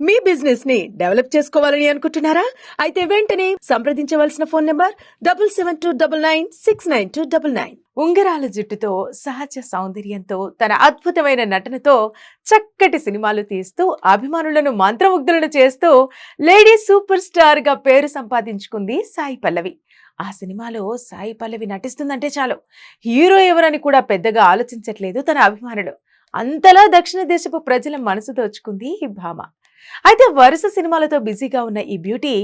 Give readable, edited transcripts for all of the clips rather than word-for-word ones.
మీ business ని develop చేసుకోవాలని అనుకుంటున్నారా? అయితే వెంటనే సంప్రదించవలసిన ఫోన్ నంబర్ 7729969299. ఉంగరాల జుట్టుతో సహజ సౌందర్యంతో తన అద్భుతమైన నటనతో చక్కటి సినిమాలు తీస్తూ అభిమానులను మంత్రముగ్ధులను చేస్తూ లేడీ సూపర్ స్టార్ గా పేరు సంపాదించుకుంది సాయి పల్లవి. ఆ సినిమాలో సాయి పల్లవి నటిస్తుందంటే చాలు హీరో ఎవరని కూడా పెద్దగా ఆలోచించట్లేదు తన అభిమానులు. అంతలా దక్షిణ దేశపు ప్రజల మనసు దోచుకుంది ఈ భామ. అయితే వరుస సినిమాలతో బిజీగా ఉన్న ఈ బ్యూటీ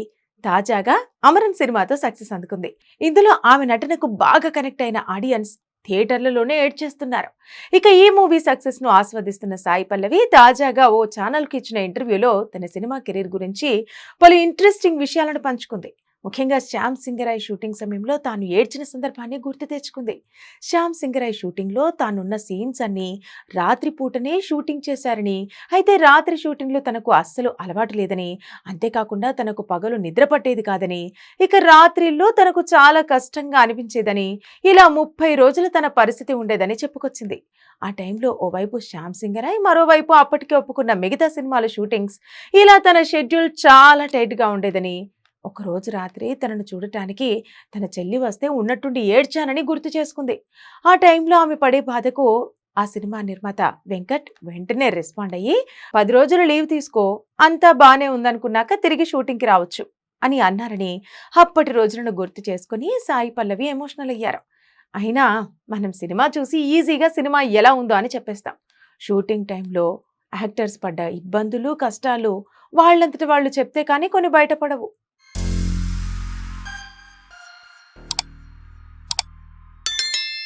తాజాగా అమరన్ సినిమాతో సక్సెస్ అందుకుంది. ఇందులో ఆమె నటనకు బాగా కనెక్ట్ అయిన ఆడియన్స్ థియేటర్లలోనే ఏడ్చేస్తున్నారు. ఇక ఈ మూవీ సక్సెస్ ను ఆస్వాదిస్తున్న సాయి పల్లవి తాజాగా ఓ ఛానల్ కి ఇచ్చిన ఇంటర్వ్యూలో తన సినిమా కెరీర్ గురించి పలు ఇంట్రెస్టింగ్ విషయాలను పంచుకుంది. ముఖ్యంగా శ్యామ్ సింగరాయ్ షూటింగ్ సమయంలో తాను ఏడ్చిన సందర్భాన్ని గుర్తు తెచ్చుకుంది. శ్యామ్ సింగరాయ్ షూటింగ్ లో తానున్న సీన్స్ అన్ని రాత్రి పూటనే షూటింగ్ చేశారని, అయితే రాత్రి షూటింగ్లో తనకు అస్సలు అలవాటు లేదని, అంతేకాకుండా తనకు పగలు నిద్ర పట్టేది కాదని, ఇక రాత్రిల్లో తనకు చాలా కష్టంగా అనిపించేదని, ఇలా 30 రోజులు తన పరిస్థితి ఉండేదని చెప్పుకొచ్చింది. ఆ టైంలో ఓవైపు శ్యామ్ సింగరాయ్, మరోవైపు అప్పటికే ఒప్పుకున్న మిగతా సినిమాల షూటింగ్స్, ఇలా తన షెడ్యూల్ చాలా టైట్ గా ఉండేదని, ఒకరోజు రాత్రి తనను చూడటానికి తన చెల్లి వస్తే ఉన్నట్టుండి ఏడ్చానని గుర్తు చేసుకుంది. ఆ టైంలో ఆమె పడే బాధకు ఆ సినిమా నిర్మాత వెంకట్ వెంటనే రెస్పాండ్ అయ్యి 10 రోజులు లీవ్ తీసుకో, అంతా బానే ఉందనుకున్నాక తిరిగి షూటింగ్కి రావచ్చు అని అన్నారని అప్పటి రోజులను గుర్తు చేసుకుని సాయి పల్లవి ఎమోషనల్ అయ్యారు. అయినా మనం సినిమా చూసి ఈజీగా సినిమా ఎలా ఉందో అని చెప్పేస్తాం. షూటింగ్ టైంలో యాక్టర్స్ పడ్డ ఇబ్బందులు కష్టాలు వాళ్ళంతటి వాళ్ళు చెప్తే కానీ కొన్ని బయటపడవు.